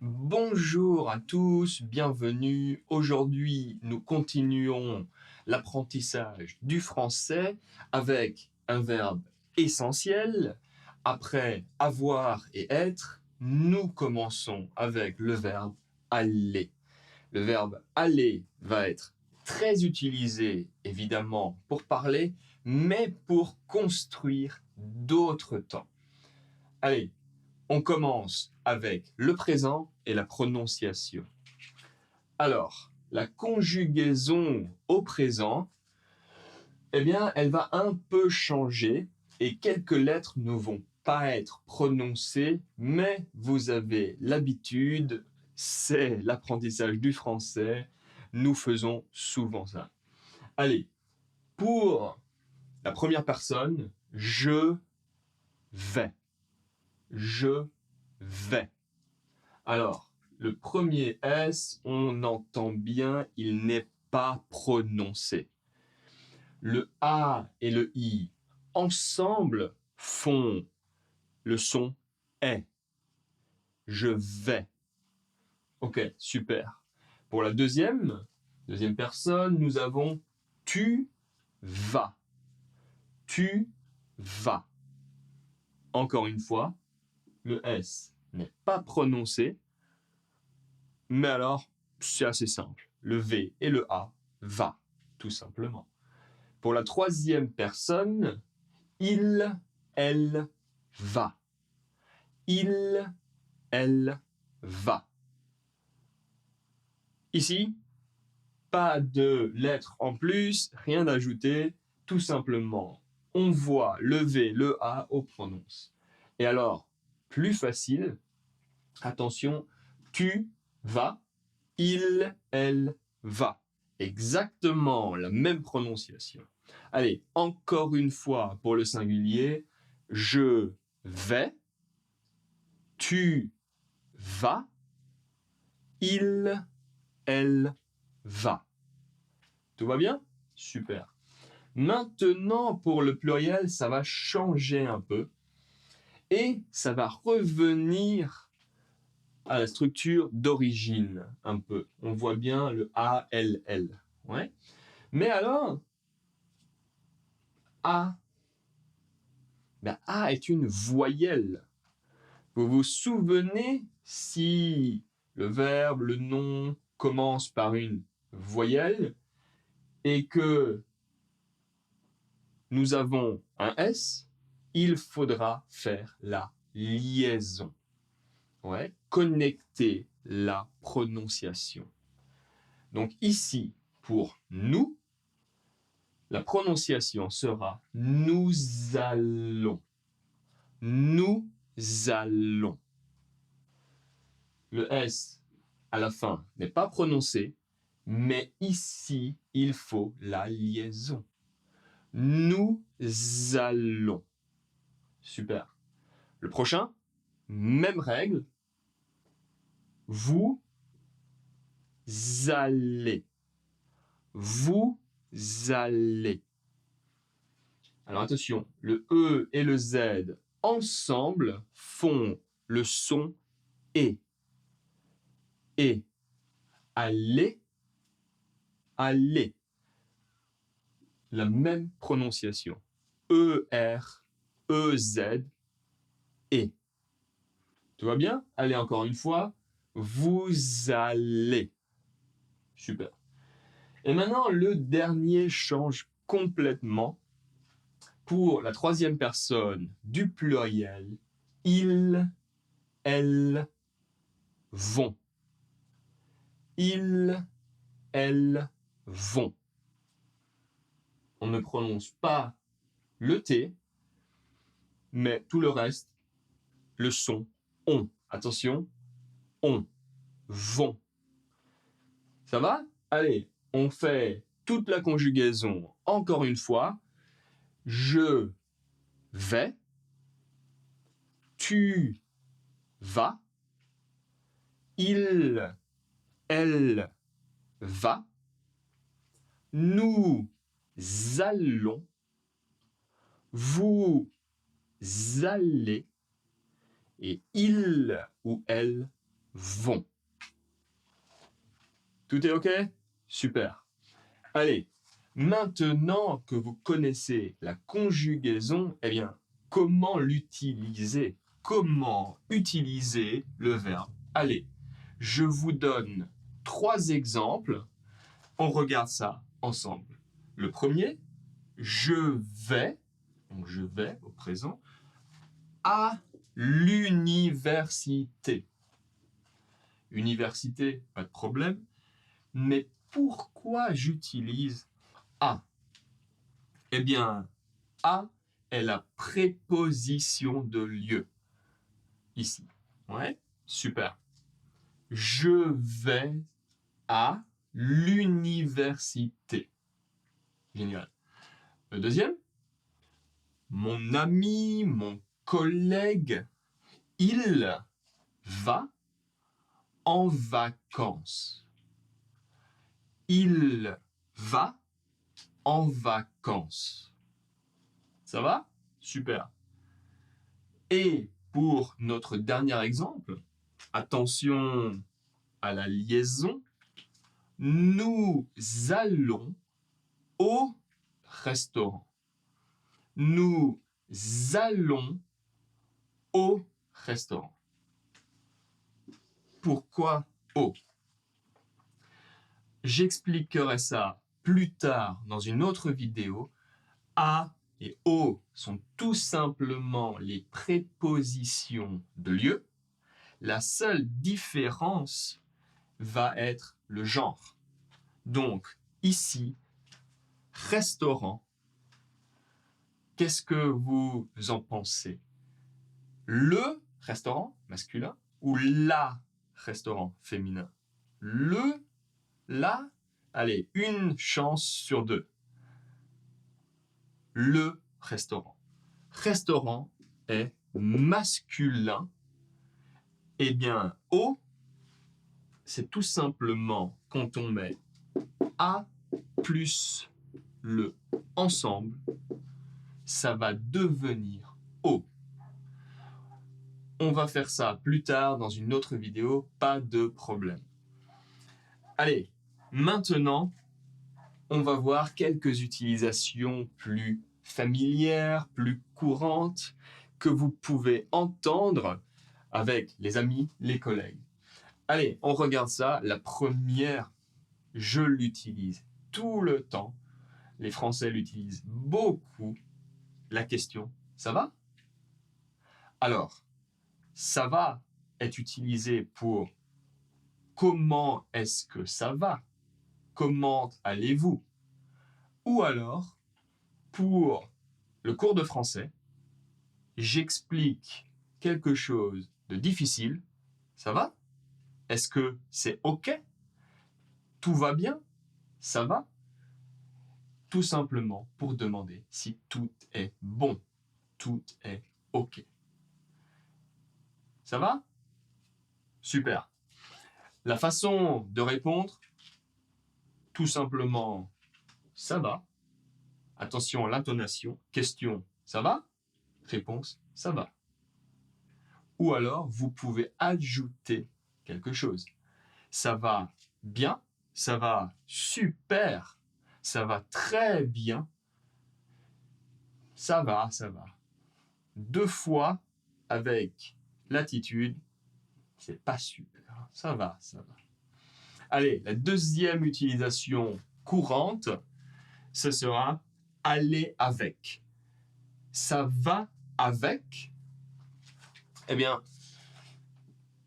Bonjour à tous, bienvenue. Aujourd'hui, nous continuons l'apprentissage du français avec un verbe essentiel. Après avoir et être, nous commençons avec le verbe aller. Le verbe aller va être très utilisé, évidemment, pour parler, mais pour construire d'autres temps. Allez, on commence avec le présent et la prononciation. Alors, la conjugaison au présent, eh bien, elle va un peu changer et quelques lettres ne vont pas être prononcées, mais vous avez l'habitude, c'est l'apprentissage du français, nous faisons souvent ça. Allez, pour la première personne, je vais. Je vais. Alors, le premier S, on entend bien, il n'est pas prononcé. Le A et le I, ensemble, font le son est. Je vais. Ok, super. Pour la deuxième personne, nous avons tu vas. Tu vas. Encore une fois, le S n'est pas prononcé, mais alors, c'est assez simple. Le V et le A, va, tout simplement. Pour la troisième personne, il, elle, va. Il, elle, va. Ici, pas de lettres en plus, rien d'ajouté, tout simplement. On voit le V, le A au prononce. Et alors, plus facile, attention, tu vas, il, elle, va. Exactement la même prononciation. Allez, encore une fois pour le singulier, je vais, tu vas, il, elle, va. Tout va bien? Super. Maintenant, pour le pluriel, ça va changer un peu et ça va revenir à la structure d'origine un peu. On voit bien le A, L, L. Ouais. Mais alors, A, A est une voyelle. Vous vous souvenez si le verbe, le nom commence par une voyelle et que nous avons un S, il faudra faire la liaison. Ouais, connecter la prononciation. Donc ici, pour nous, la prononciation sera nous allons. Nous allons. Le S à la fin n'est pas prononcé, mais ici, il faut la liaison. Nous allons. Super. Le prochain, même règle. Vous allez. Vous allez. Alors attention, le E et le Z ensemble font le son et. Et. Aller. Aller. La même prononciation. E-R, E-Z, et. Tout va bien? Allez, encore une fois. Vous allez. Super. Et maintenant, le dernier change complètement. Pour la troisième personne du pluriel, ils, elles, vont. Ils, elles, vont. On ne prononce pas le T, mais tout le reste, le son on. Attention, on, vont. Ça va? Allez, on fait toute la conjugaison encore une fois. Je vais, tu vas, il, elle va, nous allons, vous allez, et il ou elle vont. Tout est OK? Super. Allez, maintenant que vous connaissez la conjugaison, eh bien, comment l'utiliser? Comment utiliser le verbe aller? Je vous donne 3 exemples. On regarde ça ensemble. Le premier, je vais, donc je vais au présent, à l'université. Université, pas de problème. Mais pourquoi j'utilise à? Eh bien, à est la préposition de lieu. Ici. Ouais, super. Je vais à l'université. Génial. Le deuxième, mon ami, mon collègue, il va en vacances. Il va en vacances. Ça va? Super. Et pour notre dernier exemple, attention à la liaison, nous allons au restaurant. Nous allons au restaurant. Pourquoi au? J'expliquerai ça plus tard dans une autre vidéo. À et au sont tout simplement les prépositions de lieu. La seule différence va être le genre. Donc, ici, restaurant, qu'est-ce que vous en pensez? Le restaurant masculin ou la restaurant féminin? Le, la, allez, une chance sur 2. Le restaurant. Restaurant est masculin. Eh bien, au, c'est tout simplement quand on met à plus le ensemble, ça va devenir au. On va faire ça plus tard dans une autre vidéo, pas de problème. Allez, maintenant, on va voir quelques utilisations plus familières, plus courantes, que vous pouvez entendre avec les amis, les collègues. Allez, on regarde ça. La première, je l'utilise tout le temps. Les Français l'utilisent beaucoup. La question, ça va? Alors, ça va est utilisé pour comment est-ce que ça va? Comment allez-vous? Ou alors, pour le cours de français, j'explique quelque chose de difficile. Ça va? Est-ce que c'est OK? Tout va bien? Ça va? Tout simplement pour demander si tout est bon, tout est OK. Ça va? Super. La façon de répondre, tout simplement, ça va. Attention à l'intonation. Question, ça va? Réponse, ça va. Ou alors, vous pouvez ajouter quelque chose. Ça va bien, ça va super, ça va très bien, ça va, ça va. 2 fois avec l'attitude, c'est pas super, ça va, ça va. Allez, la deuxième utilisation courante, ce sera aller avec. Ça va avec? Eh bien,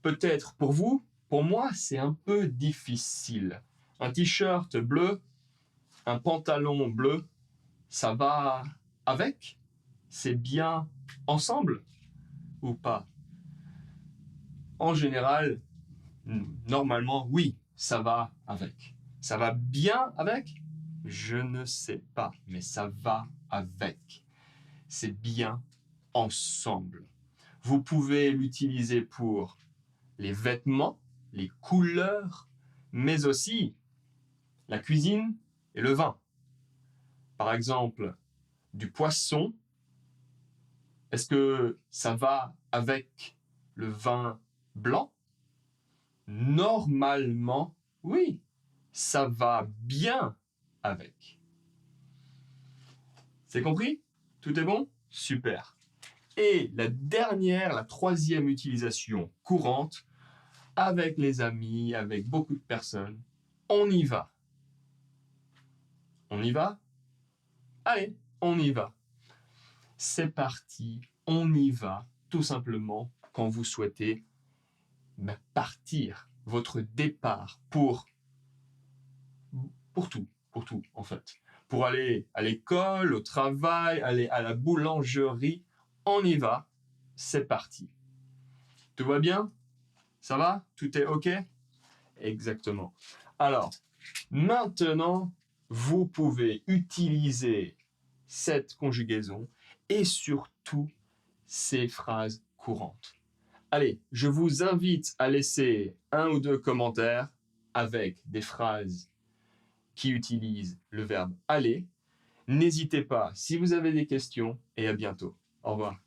peut-être pour vous, pour moi, c'est un peu difficile. Un t-shirt bleu, un pantalon bleu, ça va avec? C'est bien ensemble ou pas? En général, normalement, oui, ça va avec. Ça va bien avec? Je ne sais pas, mais ça va avec. C'est bien ensemble. Vous pouvez l'utiliser pour les vêtements, les couleurs, mais aussi la cuisine et le vin. Par exemple, du poisson, est-ce que ça va avec le vin blanc? Normalement, oui, ça va bien avec. C'est compris? Tout est bon? Super. Et la troisième utilisation courante, avec les amis, avec beaucoup de personnes, on y va. On y va? Allez, on y va. C'est parti, on y va, tout simplement quand vous souhaitez partir, votre départ pour tout en fait. Pour aller à l'école, au travail, aller à la boulangerie, on y va, c'est parti. Tout va bien? Ça va? Tout est OK? Exactement. Alors, maintenant, vous pouvez utiliser cette conjugaison et surtout ces phrases courantes. Allez, je vous invite à laisser 1 ou 2 commentaires avec des phrases qui utilisent le verbe aller. N'hésitez pas si vous avez des questions et à bientôt. Au revoir.